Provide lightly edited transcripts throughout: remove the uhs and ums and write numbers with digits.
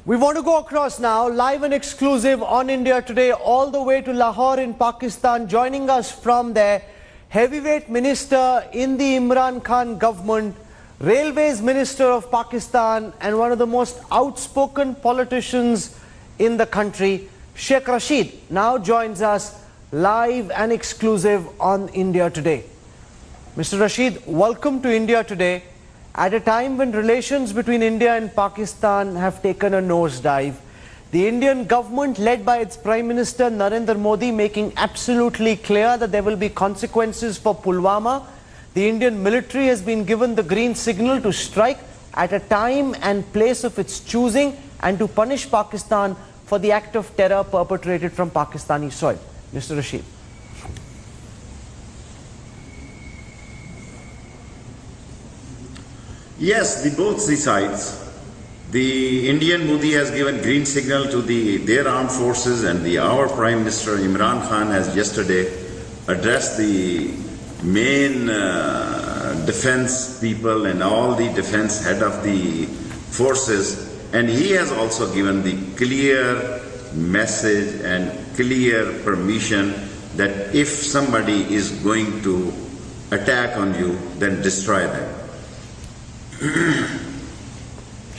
We want to go across now, live and exclusive on India Today, all the way to Lahore in Pakistan. Joining us from there, heavyweight minister in the Imran Khan government, Railways Minister of Pakistan, and one of the most outspoken politicians in the country, Sheikh Rashid, now joins us live and exclusive on India Today. Mr. Rashid, welcome to India Today. At a time when relations between India and Pakistan have taken a nosedive, the Indian government led by its Prime Minister Narendra Modi making absolutely clear that there will be consequences for Pulwama. The Indian military has been given the green signal to strike at a time and place of its choosing and to punish Pakistan for the act of terror perpetrated from Pakistani soil. Mr. Rashid. Yes, both the sides. The Indian Modi has given green signal to their armed forces, and our Prime Minister Imran Khan has yesterday addressed the main defense people and all the defense head of the forces, and he has also given the clear message and clear permission that if somebody is going to attack on you, then destroy them.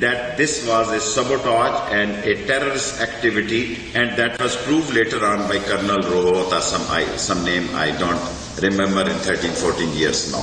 that this was a sabotage and a terrorist activity, and that was proved later on by Colonel Rohota, some name I don't remember in 13-14 years now.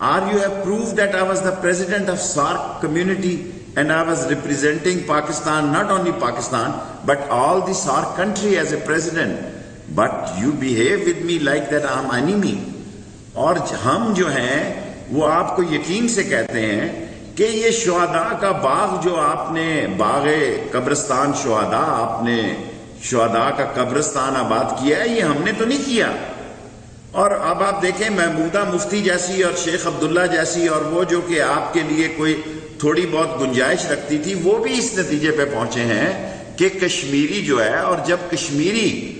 Are you have proved that I was the president of SAARC community and I was representing Pakistan, not only Pakistan, but all the SAARC country as a president. but you behave with me like that I'm enemy. اور ہم جو ہیں وہ آپ کو یقین سے کہتے ہیں کہ یہ شہداء کا باغ جو آپ نے باغ قبرستان شہداء آپ نے شہداء کا قبرستان آباد کیا ہے یہ ہم نے تو نہیں کیا. اور اب آپ دیکھیں محمودہ مفتی جیسی اور شیخ عبداللہ جیسی اور وہ جو کہ آپ کے لیے کوئی تھوڑی بہت گنجائش رکھتی تھی وہ بھی اس نتیجے پہ پہنچے ہیں کہ کشمیری جو ہے اور جب کشمیری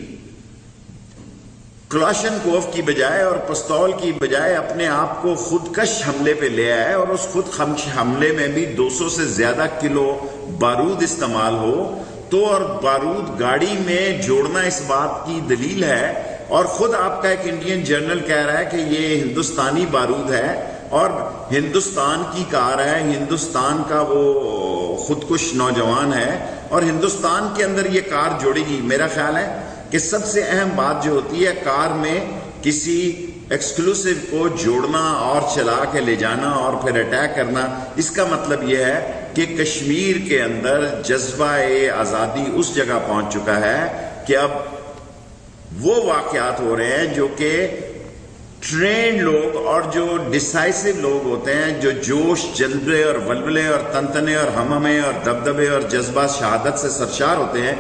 کلاشن کوف کی بجائے اور پستول کی بجائے اپنے آپ کو خودکش حملے پہ لے آئے اور اس خودکش حملے میں بھی 200 سے زیادہ کلو بارود استعمال ہو تو اور بارود گاڑی میں جوڑنا اس بات کی دلیل ہے اور خود آپ کا ایک انڈین جنرل کہہ رہا ہے کہ یہ ہندوستانی بارود ہے اور ہندوستان کی کار ہے ہندوستان کا وہ خودکش نوجوان ہے اور ہندوستان کے اندر یہ کار جوڑے گی. میرا خیال ہے کہ سب سے اہم بات جو ہوتی ہے کار میں کسی ایکسکلوسیو کو جوڑنا اور چلا کے لے جانا اور پھر اٹیک کرنا اس کا مطلب یہ ہے کہ کشمیر کے اندر جذبہ آزادی اس جگہ پہنچ چکا ہے کہ اب وہ واقعات ہو رہے ہیں جو کہ ٹرینڈ لوگ اور جو ڈیسائسو لوگ ہوتے ہیں جو جوش جذبے اور ولولے اور تنتنے اور ہمہمے اور دبدبے اور جذبہ شہادت سے سرشار ہوتے ہیں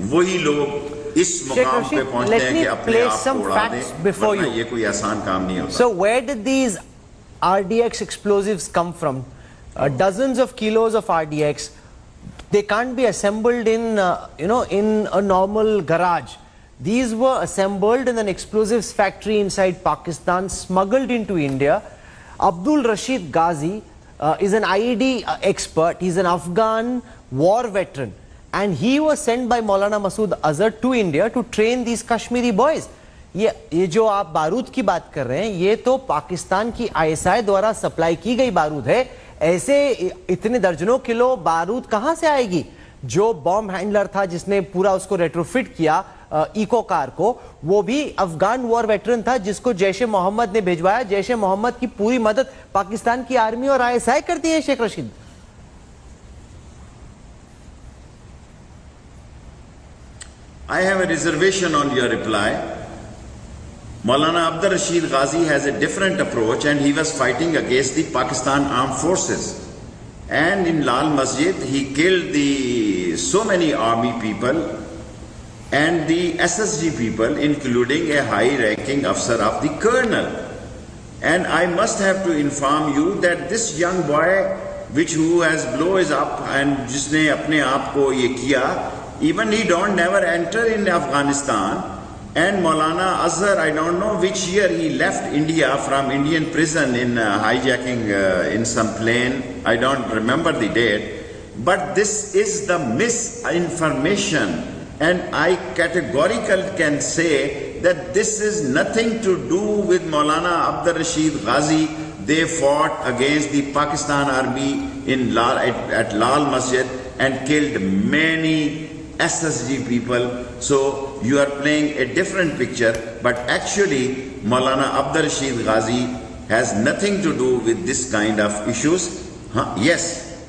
وہی لوگ اس مقام پہ پہنچتے ہیں کہ اپنے آپ کو اڑا دیں ورنہ یہ کوئی آسان کام نہیں ہوتا. So where did these RDX explosives come from? Dozens of kilos of RDX. They can't be assembled in in a normal garage. These were assembled in an explosives factory inside Pakistan, smuggled into India. Abdul Rashid Ghazi is an IED expert. He's an Afghan war veteran. And he was sent by Maulana Masood Azhar to India to train these Kashmiri boys. یہ جو آپ بارود کی بات کر رہے ہیں یہ تو پاکستان کی ISI دوارا سپلائی کی گئی بارود ہے. ایسے اتنے درجنوں کلو بارود کہاں سے آئے گی؟ جو بوم ہینڈلر تھا جس نے پورا اس کو ریٹروفٹ کیا ایکو کار کو وہ بھی افغان وار ویٹرن تھا جس کو جیش محمد نے بھیجوایا. جیش محمد کی پوری مدد پاکستان کی آرمی اور ISI کرتی ہے. Sheikh Rashid I have a reservation on your reply. Maulana Abdul Rashid Ghazi has a different approach and he was fighting against the Pakistan armed forces. And in Lal Masjid he killed so many army people and the SSG people including a high-ranking officer of the colonel. And I must have to inform you that this young boy who has blown his up and jisne apne aap ko ye kiya, even he don't never enter in Afghanistan. And Maulana Azhar, I don't know which year he left India from Indian prison in hijacking in some plane. I don't remember the date. But this is the misinformation. And I categorically can say that this is nothing to do with Maulana Abdul Rashid Ghazi. They fought against the Pakistan army at Lal Masjid and killed many SSG people. So you are playing a different picture, but actually Maulana Abdul Rashid Ghazi has nothing to do with this kind of issues. Yes,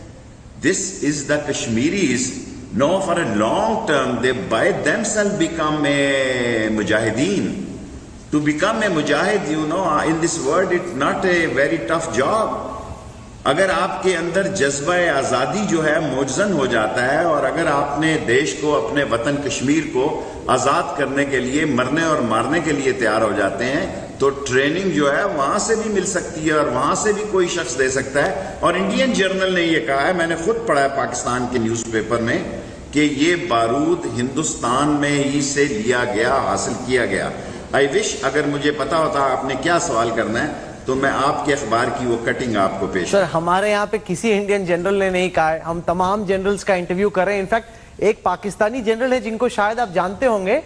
this is the Kashmiris. No, for a long term they by themselves become a mujahideen. To become a mujahid, in this world it's not a very tough job. اگر آپ کے اندر جذبہ آزادی جو ہے موجزن ہو جاتا ہے اور اگر آپ نے دیش کو اپنے وطن کشمیر کو آزاد کرنے کے لیے مرنے اور مارنے کے لیے تیار ہو جاتے ہیں تو ٹریننگ جو ہے وہاں سے بھی مل سکتی ہے اور وہاں سے بھی کوئی شخص دے سکتا ہے. اور انڈین جرنل نے یہ کہا ہے, میں نے خود پڑھا ہے پاکستان کے نیوز پیپر میں, کہ یہ بارود ہندوستان میں ہی سے لیا گیا, حاصل کیا گیا. آئی وش اگر مجھے پتا ہوتا آپ نے کیا سوال کرنا ہے تو میں آپ کے اخبار کی وہ کٹنگ آپ کو پیش. سر ہمارے یہاں پہ کسی انڈین جنرل نے نہیں کہا ہے, ہم تمام جنرلز کا انٹرویو کر رہے ہیں. انفیکٹ ایک پاکستانی جنرل ہے جن کو شاید آپ جانتے ہوں گے,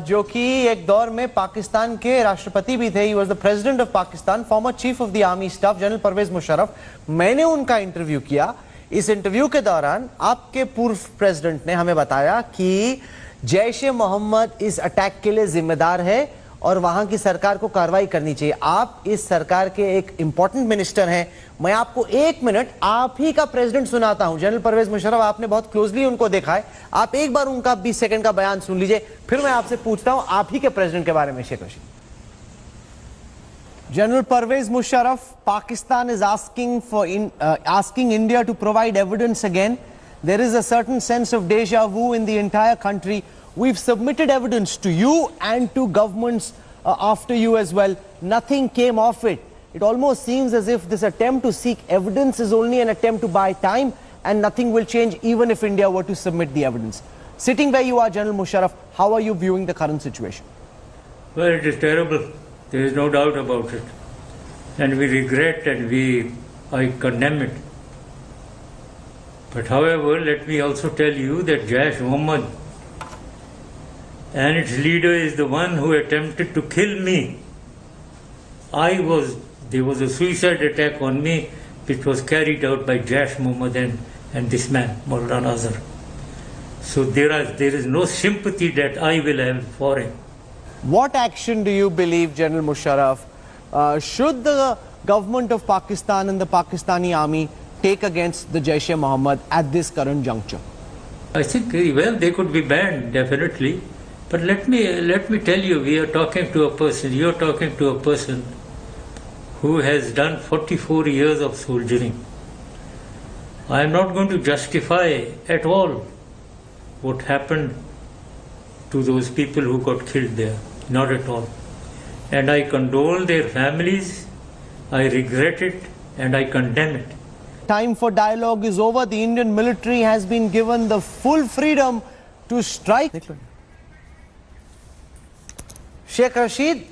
جو کہ ایک دور میں پاکستان کے راشٹرپتی بھی تھے. He was the president of Pakistan, former chief of the army staff, general Pervez Musharraf. میں نے ان کا انٹرویو کیا. اس انٹرویو کے دوران آپ کے پورو پریزیڈنٹ نے ہمیں بتایا کہ جیش محمد اس اٹیک کے لیے ذمہ دار ہے اور وہاں کی سرکار کو کاروائی کرنی چاہیے. آپ اس سرکار کے ایک امپورٹنٹ منسٹر ہیں. میں آپ کو 1 منٹ آپ ہی کا پریزیڈنٹ سناتا ہوں. جنرل پرویز مشرف, آپ نے بہت کلوزلی ان کو دیکھا ہے, آپ ایک بار ان کا 20 سیکنڈ کا بیان سن لیجئے, پھر میں آپ سے پوچھتا ہوں آپ ہی کے پریزیڈنٹ کے بارے میں. Sheikh Rashid. General Pervez Musharraf, Pakistan is asking India to provide evidence again. There is a certain sense of deja vu in the entire country. We've submitted evidence to you and to governments after you as well. Nothing came of it. It almost seems as if this attempt to seek evidence is only an attempt to buy time, and nothing will change even if India were to submit the evidence. Sitting where you are, General Musharraf, how are you viewing the current situation? Well, it is terrible. There is no doubt about it. And we regret and I condemn it. But however, let me also tell you that Jaish-e-Mohammed and its leader is the one who attempted to kill me. There was a suicide attack on me which was carried out by Jaish-e-Mohammed and this man, Maulana Azhar. So there is no sympathy that I will have for him. What action do you believe, General Musharraf, should the government of Pakistan and the Pakistani army take against the Jaish-e-Mohammed at this current juncture? I think, well, they could be banned, definitely. But let me tell you, we are talking to a person, you are talking to a person who has done 44 years of soldiering. I am not going to justify at all what happened to those people who got killed there. Not at all. And I condole their families, I regret it, and I condemn it. Time for dialogue is over. The Indian military has been given the full freedom to strike. Sheikh Rashid,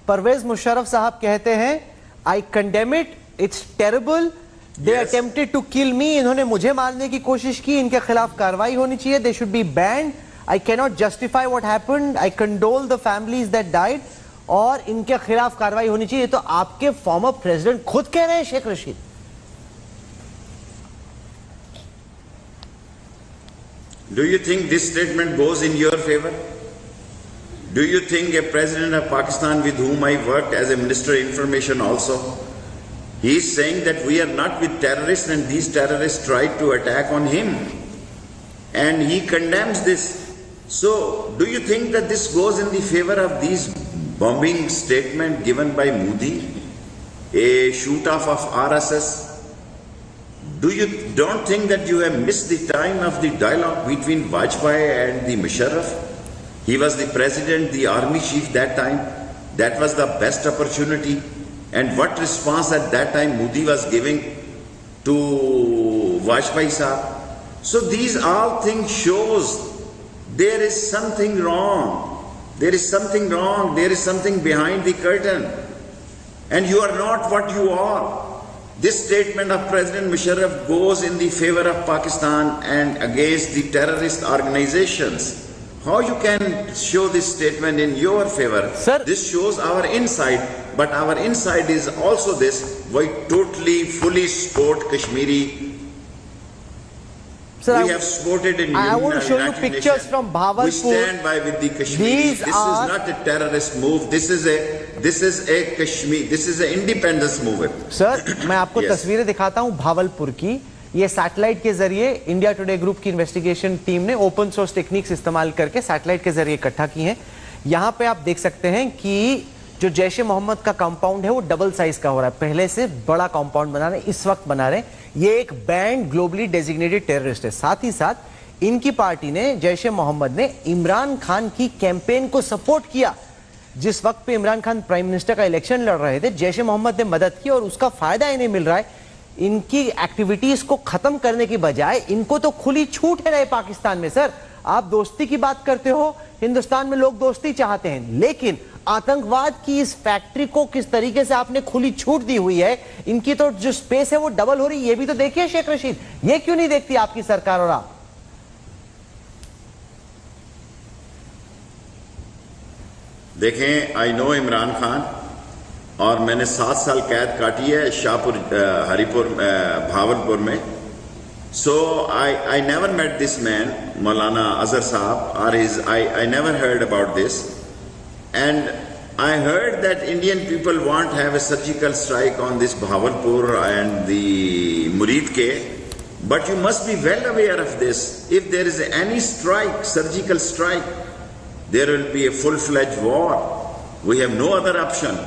Pervez Musharraf sahab kehte hain, I condemn it, it's terrible. They attempted to kill me. انہوں نے مجھے مارنے کی کوشش کی. ان کے خلاف کاروائی ہونی چاہیے. They should be banned. I cannot justify what happened. I condole the families that died. اور ان کے خلاف کاروائی ہونی چاہیے. تو آپ کے فارمر پریزیڈنٹ خود کہہ رہے ہیں Sheikh Rashid. Do you think this statement goes in your favor? Do you think a president of Pakistan with whom I worked as a Minister of Information also, he is saying that we are not with terrorists and these terrorists tried to attack on him, and he condemns this. So do you think that this goes in the favor of these bombing statement given by Modi, a shoot-off of RSS? Don't think that you have missed the time of the dialogue between Vajpayee and the Musharraf? He was the president, the army chief that time. That was the best opportunity. And what response at that time Modi was giving to Vajpayee sahab? So these all things shows there is something wrong. There is something wrong. There is something behind the curtain. And you are not what you are. This statement of President Musharraf goes in the favor of Pakistan and against the terrorist organizations. How you can show this statement in your favor? Sir, this shows our inside, but our inside is also this: we totally, fully support Kashmiri. Sir, we have supported in I want to show you pictures from Bhavalpur. We stand by with the Kashmiris. This is not a terrorist move. This is a Kashmir. This is an independence movement. Sir, میں آپ کو تصویریں دکھاتا ہوں بھاولپور کی. یہ satellite کے ذریعے انڈیا ٹوڈے گروپ کی انویسٹیگیشن ٹیم نے اوپن سورس ٹیکنیکس استعمال کر کے سیٹلائٹ کے ذریعے اکٹھا کی ہیں. یہاں پہ آپ دیکھ سکتے ہیں کہ جو جیش محمد کا کمپاؤنڈ ہے وہ ڈبل سائز کا ہو رہا ہے. پہلے سے بڑا کمپاؤنڈ بنا رہے ہیں, اس وقت بنا رہے ہیں. یہ ایک بینڈ گلوبلی ڈیزگنیٹڈ ٹیررسٹ ہے. ساتھ ہی ساتھ ان کی پارٹی نے, جیش محمد نے عمران خان کی کیمپین کو سپورٹ کیا. جس وقت پہ عمران خان پرائم منسٹر کا الیکشن لڑ رہے تھے, جیش محمد نے مدد کی اور اس کا فائدہ انہیں مل رہا ہے. ان کی ایکٹیویٹیز کو ختم کرنے کی بجائے ان کو تو کھلی چھوٹ ہے نئے پاکستان میں. سر, آپ دوستی کی بات کرتے ہو, ہندوستان میں لوگ دوستی چاہتے ہیں, لیکن آتنکواد کی اس فیکٹری کو کس طریقے سے آپ نے کھلی چھوٹ دی ہوئی ہے. ان کی تو جو سپیس ہے وہ ڈبل ہو رہی, یہ بھی تو دیکھیے شیخ رشید. یہ کیوں نہیں دیکھتی آپ کی سرکار اور آپ؟ دیکھیں, آئی نو عمران خان, اور میں نے 7 سال قید کاٹی ہے شاہپور, ہری پور, بھاولپور میں. So I never met this man, Maulana Azhar Sahab, or I never heard about this. And I heard that Indian people want to have a surgical strike on this Bahawalpur and the Muridke, but you must be well aware of this. If there is any strike, surgical strike, there will be a full-fledged war. We have no other option.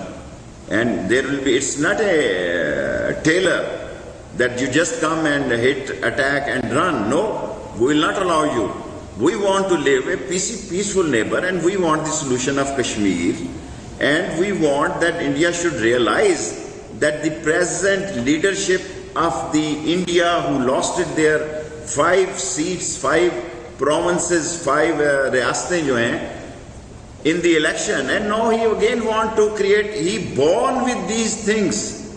And there will be, it's not a tailor that you just come and hit, attack and run. No, we will not allow you. We want to live a peaceful neighbor, and we want the solution of Kashmir. And we want that India should realize that the present leadership of the India who lost it their 5 seats, 5 provinces, 5 riyasatein jo hain in the election, and now he again want to create, he born with these things.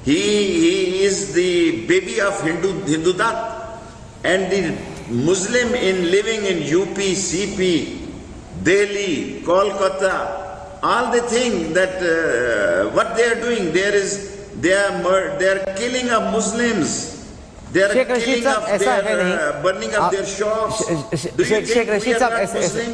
He is the baby of Hindudat, and the Muslim in living in UP, CP, Delhi, Kolkata, all the thing that what they are doing, they are killing of Muslims, they are killing of their burning of their shops. Do you think we are not Muslim?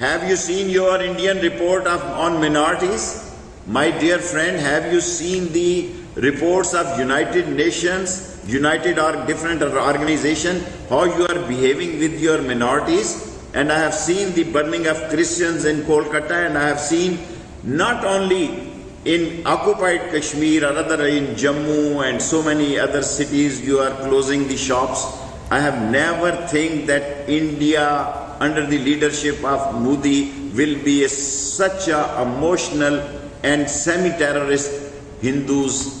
Have you seen your Indian report on minorities? My dear friend, have you seen the reports of United Nations, different organizations, how you are behaving with your minorities? And I have seen the burning of Christians in Kolkata, and I have seen not only in occupied Kashmir or other in Jammu and so many other cities you are closing the shops. I have never think that India under the leadership of Modi will be such a emotional and semi-terrorist Hindus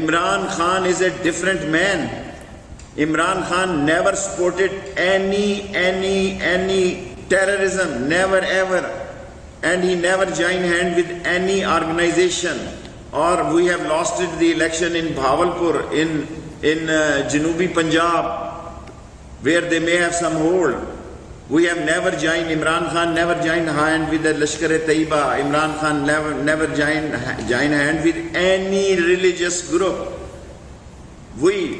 Imran Khan is a different man. Imran Khan never supported any terrorism, never ever, and he never joined hand with any organization. Or we have lost the election in Bahawalpur, in Janubi Punjab, where they may have some hold. We have never joined, Imran Khan never joined hand with the Lashkar-e-Taiba. Imran Khan never joined hand with any religious group.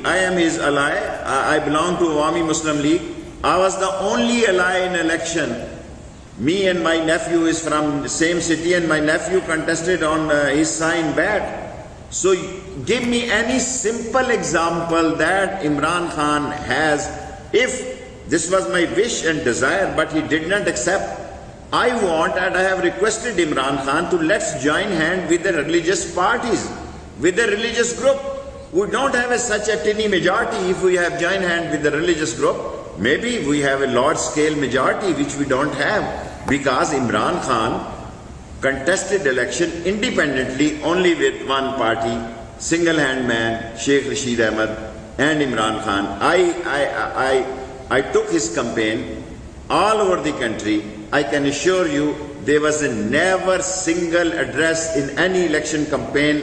I am his ally. I belong to Awami Muslim League. I was the only ally in election. Me and my nephew is from the same city, and my nephew contested on his sign bat. So give me any simple example that Imran Khan has. If this was my wish and desire, but he did not accept, I want and I have requested Imran Khan to let's join hand with the religious parties, with the religious group. We don't have such a tiny majority. If we have joined hand with the religious group, maybe we have a large scale majority which we don't have, because Imran Khan contested election independently only with one party, single hand man, Sheikh Rashid Ahmed and Imran Khan. I took his campaign all over the country. I can assure you there was a never single address in any election campaign.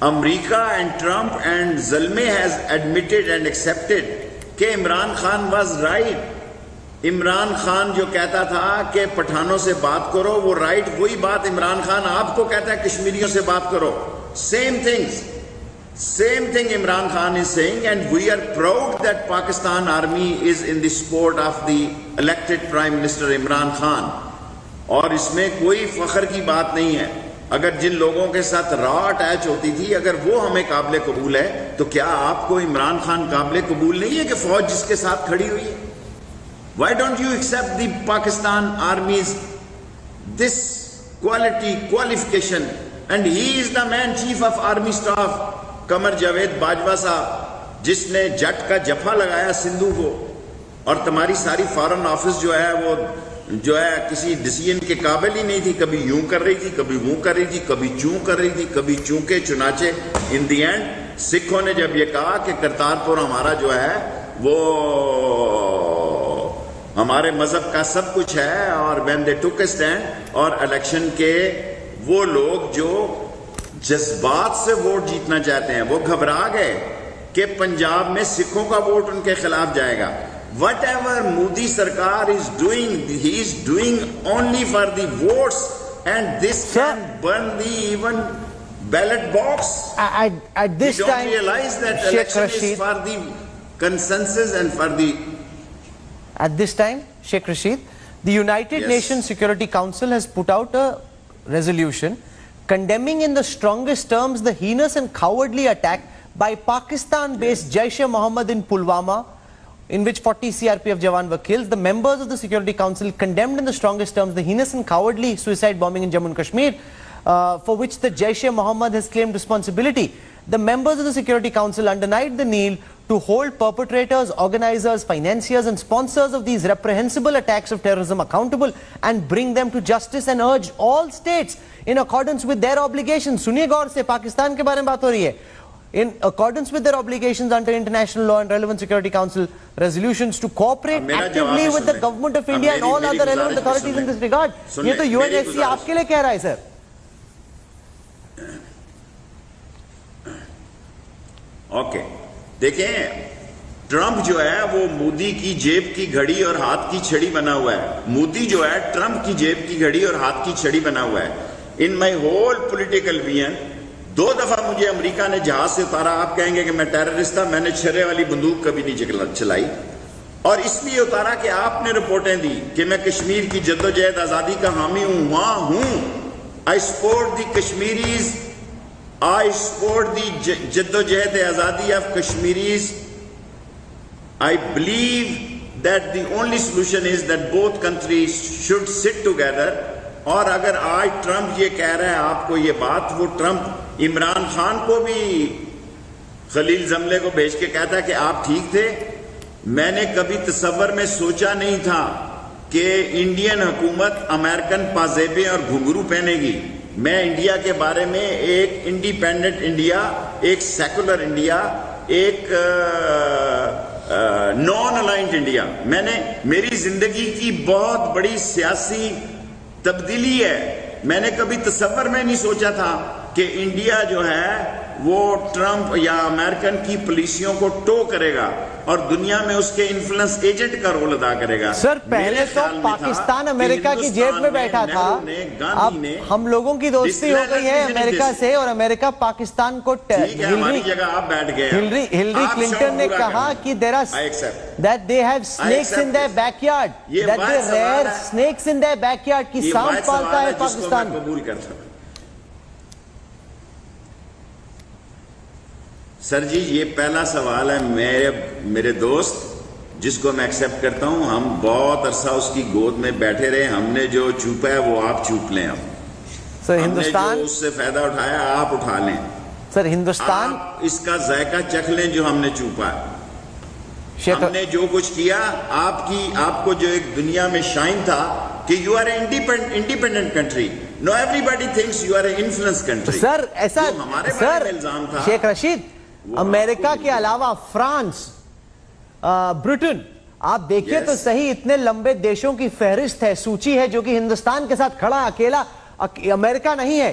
America and Trump and Zalmay has admitted and accepted کہ Imran Khan was right. Imran Khan جو کہتا تھا کہ پٹھانوں سے بات کرو وہ right, وہی بات عمران خان آپ کو کہتا ہے کشمیریوں سے بات کرو. Same things. Same thing Imran Khan is saying, and we are proud that Pakistan Army is in the support of the elected Prime Minister Imran Khan. اور اس میں کوئی فخر کی بات نہیں ہے. اگر جن لوگوں کے ساتھ را اٹیچ ہوتی تھی اگر وہ ہمیں قابل قبول ہے تو کیا آپ کو عمران خان قابل قبول نہیں ہے کہ فوج جس کے ساتھ کھڑی ہوئی ہے؟ Why don't you accept the Pakistan Army's this quality qualification? And he is the man chief of army staff, Qamar Javed Bajwa صاحب، جس نے جٹ کا جفا لگایا سندھو کو، اور تمہاری ساری فارن آفس جو ہے وہ جو ہے کسی ڈیسیجن کے قابل ہی نہیں تھی. کبھی یوں کر رہی تھی، کبھی وہ کر رہی تھی، کبھی چوں کر رہی تھی، کبھی چونکہ چنانچہ ان دی اینڈ سکھوں نے جب یہ کہا کہ کرتارپور ہمارا جو ہے وہ ہمارے مذہب کا سب کچھ ہے، اور when they took a stand، اور الیکشن کے وہ لوگ جو جذبات سے ووٹ جیتنا چاہتے ہیں وہ گھبرا گئے کہ پنجاب میں سکھوں کا ووٹ ان کے خلاف جائے گا. What ever Modi sarkar is doing, he is doing only for the votes, and this can burn the even ballot box. At this We don't time, realize that Sheikh election is Rashid, for the consensus and for the... at this time, Sheikh Rashid, the United Yes. Nations Security Council has put out a resolution condemning in the strongest terms the heinous and cowardly attack by Pakistan-based Jaish-e-Mohammed in Pulwama, in which 40 CRPF Jawan were killed. The members of the Security Council condemned in the strongest terms the heinous and cowardly suicide bombing in Jammu and Kashmir, for which the Jaish-e-Mohammed has claimed responsibility. The members of the Security Council underlined the need to hold perpetrators, organizers, financiers and sponsors of these reprehensible attacks of terrorism accountable and bring them to justice, and urged all states in accordance with their obligations. Suniye gaur se, Pakistan ke baare mein baat ho rahi hai. In accordance with their obligations under international law and relevant Security Council resolutions to cooperate actively with the government of India and all other relevant authorities in this regard. Ye to UNSC aapke liye keh raha hai, sir. Okay دیکھیں، Trump جو ہے وہ مودی کی جیب کی گھڑی اور ہاتھ کی چھڑی بنا ہوا ہے. مودی جو ہے ٹرمپ کی جیب کی گھڑی اور ہاتھ کی چھڑی بنا ہوا ہے. ان مائی ہول پولیٹیکل ویژن 2 دفعہ مجھے امریکہ نے جہاز سے اتارا. آپ کہیں گے کہ میں ٹیررسٹ تھا، میں نے چھرے والی بندوق کبھی نہیں چلائی، اور اس لیے اتارا کہ آپ نے رپورٹیں دی کہ میں کشمیر کی جدوجہد آزادی کا حامی ہوں. وہاں ہوں. I support the Kashmiris, I support the Jiddo-Jahad Azadi of Kashmiris. I believe that the only solution is that both countries should sit together. اور اگر آج ٹرمپ یہ کہہ رہا ہے آپ کو یہ بات، وہ ٹرمپ عمران خان کو بھی خلیل زملے کو بھیج کے کہتا ہے کہ آپ ٹھیک تھے. میں نے کبھی تصور میں سوچا نہیں تھا کہ انڈین حکومت امریکن پازیبیں اور گھنگرو پہنے گی. میں انڈیا کے بارے میں ایک انڈیپینڈنٹ انڈیا، ایک سیکولر انڈیا، ایک نان الائنڈ انڈیا، میں نے میری زندگی کی بہت بڑی سیاسی تبدیلی ہے. میں نے کبھی تصور میں نہیں سوچا تھا کہ انڈیا جو ہے وہ ٹرمپ یا امریکن کی پالیسیوں کو ٹو کرے گا اور دنیا میں اس کے انفلوئنس ایجنٹ کا رول ادا کرے گا. سر پہلے تو پاکستان امریکہ کی جیب میں بیٹھا تھا، اب ہم لوگوں کی دوستی ہو گئی ہے امریکہ سے، اور امریکہ پاکستان کو ہماری جگہ آپ بیٹھ گئے. ہلری کلنٹن نے کہا کہ that they have snakes in their backyard, that they rear snakes in their backyard کی سانپ پالتا ہے پاکستان. قبول کرتا ہوں سر جی، یہ پہلا سوال ہے میرے دوست جس کو میں ایکسیپٹ کرتا ہوں. ہم بہت عرصہ اس کی گود میں بیٹھے رہے. ہم نے جو چوپا ہے وہ آپ چوپ لیں. ہم نے جو اس سے فائدہ اٹھایا آپ اٹھا لیں. سر ہندوستان آپ اس کا ذائقہ چکھ لیں جو ہم نے چوپا ہے. ہم نے جو کچھ کیا، آپ کو جو ایک دنیا میں شائن تھا کہ you are a independent country. No everybody thinks you are a influence country. Sir ایسا ہمارے بارے میں الزام تھا. شیخ رشید، امریکہ کے علاوہ فرانس، برٹن، آپ دیکھیے تو صحیح اتنے لمبے دیشوں کی فہرست ہے، سوچی ہے جو کہ ہندوستان کے ساتھ کھڑا اکیلا امریکہ نہیں ہے.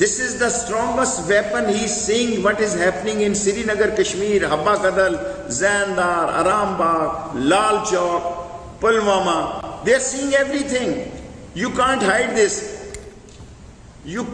This is the strongest weapon. He is seeing what is happening in Srinagar, Kashmir, Habba Kadal, Zandar, Arambagh, Lal Chowk, Pulwama. They are seeing everything. You can't hide this. You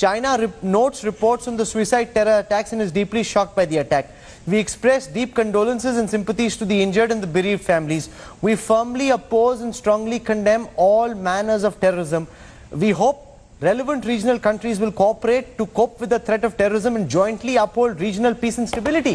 China notes reports on the suicide terror attacks and is deeply shocked by the attack. We express deep condolences and sympathies to the injured and the bereaved families. We firmly oppose and strongly condemn all manners of terrorism. We hope relevant regional countries will cooperate to cope with the threat of terrorism and jointly uphold regional peace and stability.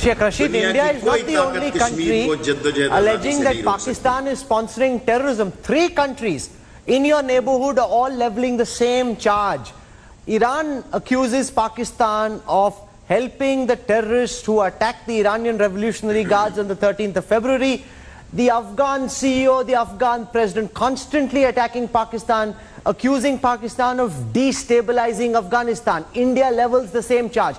Sheikh Rashid, India is not the only country alleging that Pakistan is sponsoring terrorism. 3 countries in your neighborhood are all leveling the same charge. Iran accuses Pakistan of helping the terrorists who attacked the Iranian Revolutionary Guards on the 13th of February. The Afghan CEO, the Afghan president constantly attacking Pakistan, accusing Pakistan of destabilizing Afghanistan. India levels the same charge.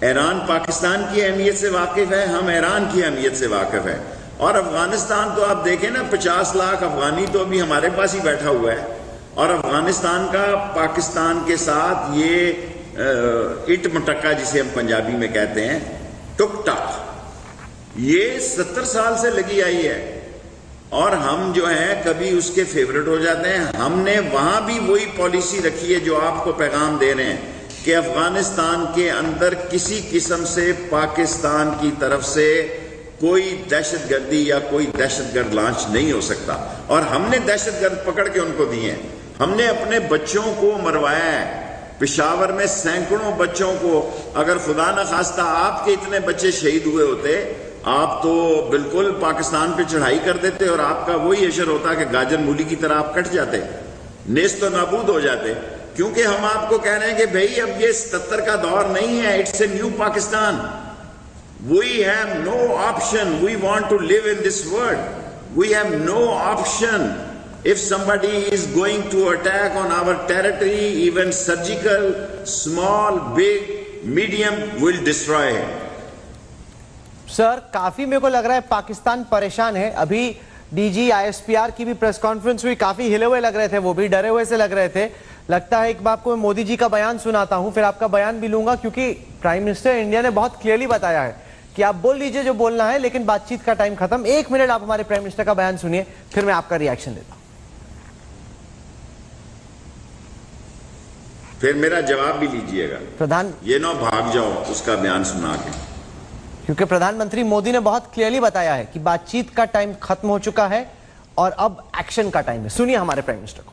Iran Pakistan کی اہمیت سے واقف ہے، ہم ایران کی اہمیت سے واقف ہیں. اور افغانستان تو آپ دیکھیں نا، 50 لاکھ افغانی تو ابھی ہمارے پاس ہی بیٹھا ہوا ہے، اور افغانستان کا پاکستان کے ساتھ یہ اٹ مٹکا جسے ہم پنجابی میں کہتے ہیں، ٹک ٹک، یہ 70 سال سے لگی آئی ہے. اور ہم جو ہیں کبھی اس کے فیورٹ ہو جاتے ہیں. ہم نے وہاں بھی وہی پالیسی رکھی ہے جو آپ کو پیغام دے رہے ہیں کہ افغانستان کے اندر کسی قسم سے پاکستان کی طرف سے کوئی دہشت گردی یا کوئی دہشت گرد لانچ نہیں ہو سکتا. اور ہم نے دہشت گرد پکڑ کے ان کو دیے ہیں. ہم نے اپنے بچوں کو مروایا ہے. پشاور میں سینکڑوں بچوں کو، اگر خدا نہ خواستہ آپ کے اتنے بچے شہید ہوئے ہوتے، آپ تو بالکل پاکستان پہ چڑھائی کر دیتے، اور آپ کا وہی اشر ہوتا کہ گاجر مولی کی طرح آپ کٹ جاتے، نیست و نابود ہو جاتے. کیونکہ ہم آپ کو کہہ رہے ہیں کہ بھئی اب یہ 77 کا دور نہیں ہے. It's a new Pakistan. We have no option. We want to live in this world. We have no option. If somebody is going to attack on our territory, even surgical, small, big, medium, will destroy him. سر کافی میرے کو لگ رہا ہے پاکستان پریشان ہے. ابھی D G ISPR کی بھی پریس کانفرنس ہوئی، کافی ہلے ہوئے لگ رہے تھے، وہ بھی ڈرے ہوئے سے لگ رہے تھے. لگتا ہے ایک بار آپ کو میں مودی جی کا بیان سناتا ہوں، پھر آپ کا بیان بھی لوں گا، کیونکہ پرائم منسٹر انڈیا نے بہت کلیئرلی بتایا ہے کہ آپ بول لیجئے جو بولنا ہے، لیکن بات چیت کا ٹائم ختم. 1 منٹ آپ ہمارے پرائم منسٹر کا بیان سنیے، پھر میں آپ کا ریاکشن دیتا ہوں. پھر میرا جواب بھی لیجئے گا، یہ نہ بھاگ جاؤ اس کا بیان سنا کے. کیونکہ پردھان منتری مودی نے بہت کلیئرلی بتایا ہے کہ بات چیت کا ٹائم ختم ہو چکا ہے اور اب ایکشن کا ٹائم ہے. سنیے ہمارے پرائم منسٹر کو.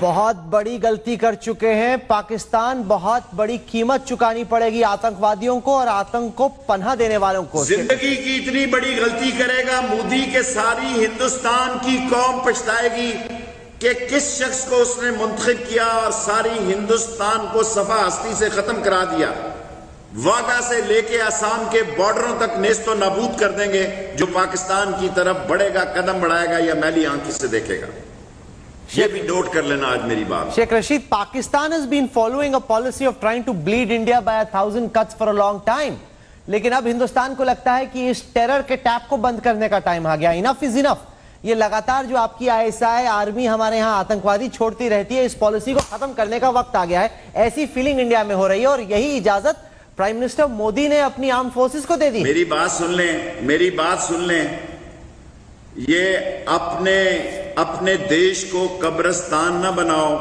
بہت بڑی غلطی کر چکے ہیں. پاکستان بہت بڑی قیمت چکانی پڑے گی آتنکوادیوں کو اور آتنک کو پناہ دینے والوں کو. زندگی کی اتنی بڑی غلطی کرے گا مودی کے ساری ہندوستان کی قوم پچھتائے گی کہ کس شخص کو اس نے منتخب کیا اور ساری ہندوستان کو صفحہ ہستی سے ختم کرا دیا. واگا سے لے کے آسام کے بارڈروں تک نیست و نابود کر دیں گے جو پاکستان کی طرف بڑھے گا، قدم بڑھائے گا یا میلی آنکھ سے دیکھے گا. یہ بھی نوٹ کر لینا آج میری بات. Sheikh Rashid, Pakistan has been following a policy of trying to bleed India by 1,000 cuts for a long time. لیکن اب ہندوستان کو لگتا ہے کہ اس ٹیرر کے ٹیپ کو بند کرنے کا ٹائم آ گیا. انف از انف. یہ لگاتار جو آپ کی ISI آرمی ہمارے ہاں آتنکوادی چھوڑتی رہتی ہے, اس پالیسی کو ختم کرنے کا وقت آ گیا ہے. ایسی فیلنگ انڈیا میں ہو رہی ہے اور یہی اجازت پرائم منسٹر مودی نے اپنی آرم فورسز کو دے دی. میری بات سن لیں, میری بات سن لیں. یہ اپنے دیش کو قبرستان نہ بناؤ.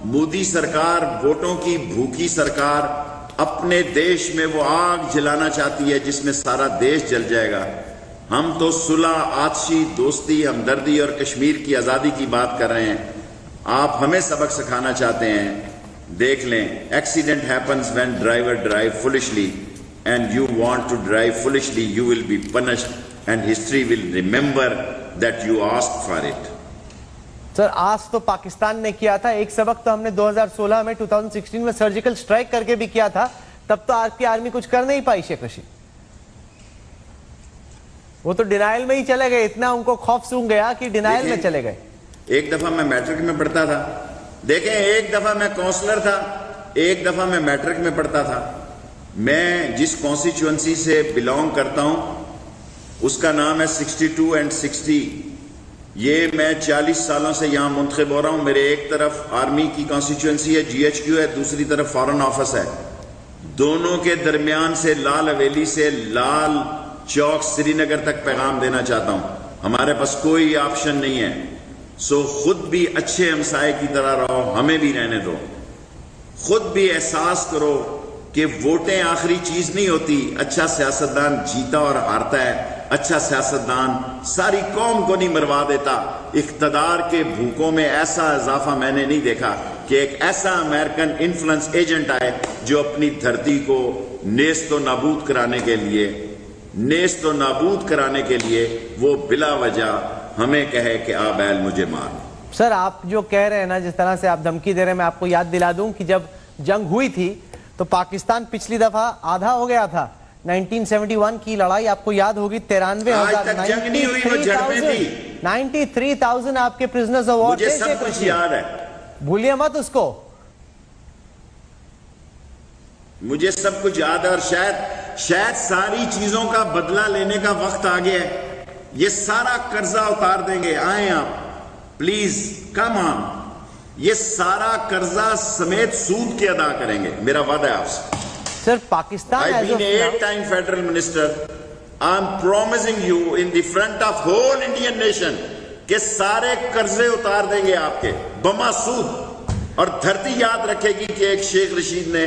مودی سرکار ووٹوں کی بھوکی سرکار اپنے دیش میں وہ آگ جلانا چاہتی ہے جس میں سارا دیش جل جائے گا. ہم تو صلح, آتشی, دوستی, ہمدردی اور کشمیر کی آزادی کی بات کر رہے ہیں. آپ ہمیں سبق سکھانا چاہتے ہیں. دیکھ لیں, accident happens when driver drive foolishly and you want to drive foolishly, you will be punished and history will remember that you asked for it. Sir آج تو پاکستان نے کیا تھا, ایک سبق تو ہم نے 2016 میں 2016 میں سرجیکل سٹرائک کر کے بھی کیا تھا. تب تو آپ کی آرمی کچھ کر نہیں پائی. شیخ رشید وہ تو ڈینائل میں ہی چلے گئے, اتنا ان کو خوف سونگ گیا کہ ڈینائل میں چلے گئے. ایک دفعہ میں میٹرک میں پڑھتا تھا, دیکھیں ایک دفعہ میں کونسلر تھا, ایک دفعہ میں میٹرک میں پڑھتا تھا. میں جس کانسٹیچوئنسی سے بلونگ کرتا ہوں اس کا نام ہے 62 اینڈ 60. یہ میں 40 سالوں سے یہاں منتخب ہو رہا ہوں. میرے ایک طرف آرمی کی کانسٹیچوئنسی ہے, GHQ ہے, دوسری طرف فارن آفس ہے. دونوں کے درمیان سے لال حویلی سے لال چوک سری نگر تک پیغام دینا چاہتا ہوں. ہمارے پاس کوئی آپشن نہیں ہے. سو خود بھی اچھے ہمسائے کی طرح رہو, ہمیں بھی رہنے دو. خود بھی احساس کرو کہ ووٹیں آخری چیز نہیں ہوتی. اچھا سیاستدان جیتا اور ہارتا ہے. اچھا سیاستدان ساری قوم کو نہیں مروا دیتا. اقتدار کے بھوکوں میں ایسا اضافہ میں نے نہیں دیکھا کہ ایک ایسا امریکن انفلوئنس ایجنٹ آئے جو اپنی دھرتی کو نیست و نابود کرانے کے لیے وہ بلا وجہ ہمیں کہے کہ آ بیل مجھے مار. سر آپ جو کہہ رہے ہیں نا, جس طرح سے آپ دھمکی دے رہے ہیں, میں آپ کو یاد دلا دوں کہ جب جنگ ہوئی تھی تو پاکستان پچھلی دفعہ آدھا ہو گیا تھا. 1971 کی لڑائی آپ کو یاد ہوگی, 93,000 آپ کے پرزنرز آف وار تھے. مجھے سب کچھ یاد ہے, بھولیے مت اس کو. مجھے سب کچھ یاد ہے, اور شاید ساری چیزوں کا بدلہ لینے کا وقت آ گیا ہے. یہ سارا قرضہ اتار دیں گے. آئیں آپ پلیز, کم آن. یہ سارا قرضہ سمیت سود کے ادا کریں گے, میرا وعدہ ہے آپ سے. سر Pakistan I've been 8-time federal minister. I'm promising you in the front of whole Indian nation کہ سارے قرضے اتار دیں گے آپ کے بما سود. اور دھرتی یاد رکھے گی کہ ایک شیخ رشید نے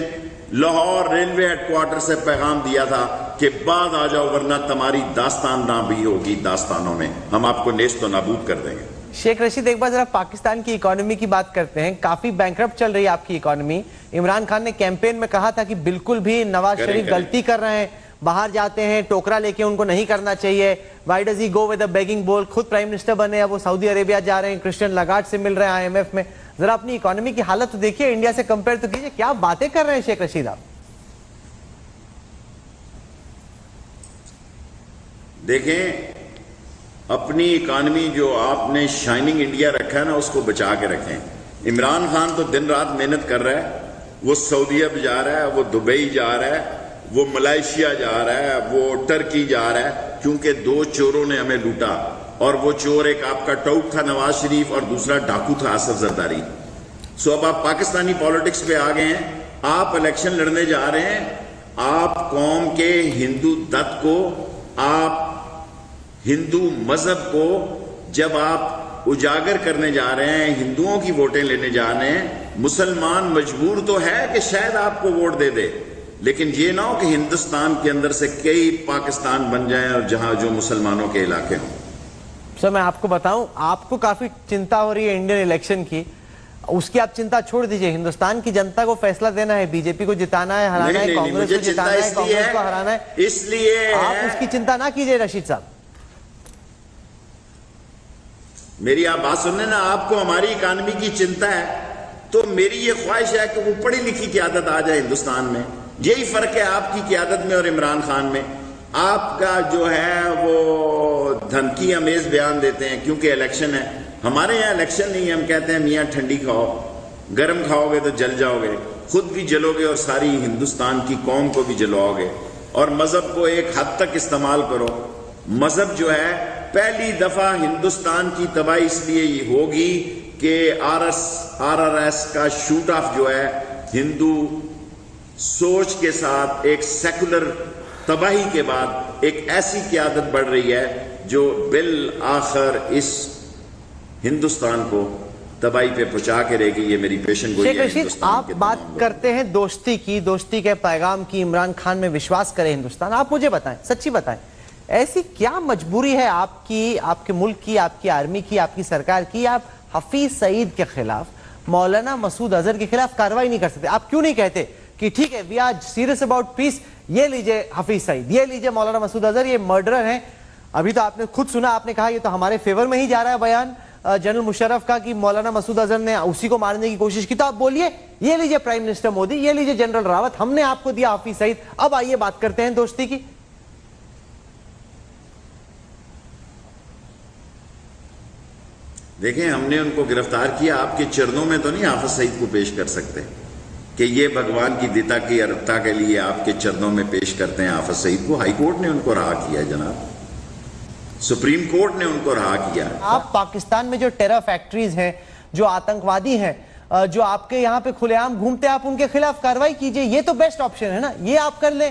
لاہور ریلوے ہیڈ کوارٹر سے پیغام دیا تھا کہ بعد آ جاؤ ورنہ تمہاری داستان نہ بھی ہوگی داستانوں میں, ہم آپ کو نیست و نابود کر دیں گے. شیخ رشید, ایک بار ذرا پاکستان کی اکانومی کی بات کرتے ہیں. کافی بینکرپٹ چل رہی ہے آپ کی اکانومی. عمران خان نے کیمپین میں کہا تھا کہ بالکل بھی نواز شریف غلطی کر رہے ہیں, باہر جاتے ہیں ٹوکرا لے کے, ان کو نہیں کرنا چاہیے. Why does he go with a begging bowl. خود پرائم منسٹر بنے, اب وہ سعودی عربیہ جا رہے ہیں, کرسچن لاگارڈ سے مل رہے ہیں IMF میں. ذرا اپنی اکانومی کی حالت تو دیکھیے, انڈیا سے کمپیئر تو کیجیے. کیا باتیں کر رہے ہیں شیخ رشید آپ؟ دیکھیں, اپنی اکانومی جو آپ نے شائننگ انڈیا رکھا ہے نا, اس کو بچا کے رکھیں. عمران خان تو دن رات محنت کر رہا ہے. وہ سعودیہ بھی جا رہا ہے, وہ دبئی جا رہا ہے, وہ ملائیشیا جا رہا ہے, وہ ٹرکی جا رہا ہے, کیونکہ 2 چوروں نے ہمیں لوٹا. اور وہ چور, ایک آپ کا ٹاؤٹ تھا نواز شریف اور دوسرا ڈاکو تھا آصف زرداری. سو اب آپ پاکستانی پالیٹکس پہ آ گئے ہیں. آپ الیکشن لڑنے جا رہے ہیں. آپ قوم کے ہندو دت کو, آپ ہندو مذہب کو جب آپ اجاگر کرنے جا رہے ہیں, ہندوؤں کی ووٹیں لینے جا رہے ہیں, مسلمان مجبور تو ہے کہ شاید آپ کو ووٹ دے دے, لیکن یہ نہ ہو کہ ہندوستان کے اندر سے کئی پاکستان بن جائیں اور جہاں جو مسلمانوں کے علاقے ہوں. سر میں آپ کو بتاؤں, آپ کو کافی چنتا ہو رہی ہے انڈین الیکشن کی. اس کی آپ چنتا چھوڑ دیجئے, ہندوستان کی جنتا کو فیصلہ دینا ہے. بی جے پی کو جتانا ہے, ہرانا ہے, کانگریس کو جتانا ہے, کانگریس کو ہرانا ہے. اس لیے آپ اس کی چنتا نہ کیجئے رشید صاحب. میری آپ بات سننے نا, آپ کو ہماری اکانومی کی چنتا ہے تو میری یہ خواہش ہے کہ وہ پڑھی لکھی قیادت آ جائے ہندوستان میں. یہی فرق ہے آپ کی قیادت میں اور عمران خان میں. آپ کا جو ہے وہ دھمکی امیز بیان دیتے ہیں کیونکہ الیکشن ہے. ہمارے یہاں الیکشن نہیں ہے, ہم کہتے ہیں میاں ٹھنڈی کھاؤ, گرم کھاؤ گے تو جل جاؤ گے, خود بھی جلو گے اور ساری ہندوستان کی قوم کو بھی جلواؤ گے. اور مذہب کو ایک حد تک استعمال کرو. مذہب جو ہے, پہلی دفعہ ہندوستان کی تباہی اس لیے یہ ہوگی کہ RRS کا شوٹ آف جو ہے ہندو سوچ کے ساتھ ایک سیکولر تباہی کے بعد ایک ایسی قیادت بڑھ رہی ہے جو بالآخر اس ہندوستان کو تباہی پہ پہنچا کے رہے گی. یہ میری پیشن گوئی ہے. شیخ رشید, آپ بات کرتے ہیں دوستی کی, دوستی کے پیغام کی, عمران خان میں وشواس کرے ہندوستان. آپ مجھے بتائیں, سچی بتائیں, ایسی کیا مجبوری ہے آپ کی, آپ کے ملک کی, آپ کی آرمی کی, آپ کی سرکار کی, آپ حفیظ سعید کے خلاف, مولانا مسعود اظہر کے خلاف کارروائی نہیں کر سکتے؟ آپ کیوں نہیں کہتے کہ ٹھیک ہے, وی آر سیریس اباؤٹ پیس, یہ لیجئے حفیظ سعید, یہ لیجئے مولانا مسعود اظہر, یہ مرڈرر ہیں. ابھی تو آپ نے خود سنا, آپ نے کہا یہ تو ہمارے فیور میں ہی جا رہا ہے بیان جنرل مشرف کا کہ مولانا مسعود اظہر نے اسی کو مارنے کی کوشش کی. تو آپ بولیے, یہ لیجئے پرائم منسٹر مودی, یہ لیجئے جنرل راوت, ہم نے آپ کو دیا حفیظ سعید. اب آئیے بات کرتے ہیں دوستی کی. دیکھیں, ہم نے ان کو گرفتار کیا, آپ کے چرنوں میں تو نہیں حافظ سعید کو پیش کر سکتے کہ یہ بھگوان کی دیتا کی ارتا کے لیے آپ کے چرنوں میں پیش کرتے ہیں حافظ سعید کو. ہائی کورٹ نے ان کو رہا کیا ہے جناب, سپریم کورٹ نے ان کو رہا کیا. آپ پاکستان میں جو ٹیرر فیکٹریز ہیں, جو آتنکوادی ہیں, جو آپ کے یہاں پہ کھلے عام گھومتے ہیں, آپ ان کے خلاف کارروائی کیجئے. یہ تو بیسٹ آپشن ہے نا, یہ آپ کر لیں,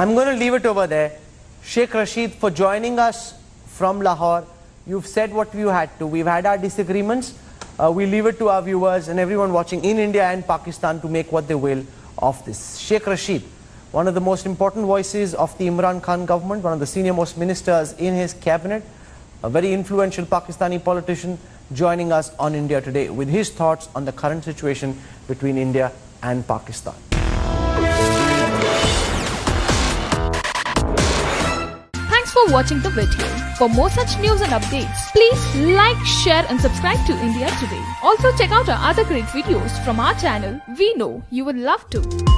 I'm going to leave it over there. Sheikh Rashid, for joining us from Lahore. You've said what you had to. We've had our disagreements. We leave it to our viewers and everyone watching in India and Pakistan to make what they will of this. Sheikh Rashid, one of the most important voices of the Imran Khan government, one of the senior most ministers in his cabinet, a very influential Pakistani politician, joining us on India Today with his thoughts on the current situation between India and Pakistan. Thanks for watching the video. For more such news and updates, please like, share and subscribe to India Today. Also check out our other great videos from our channel. We know you will love to.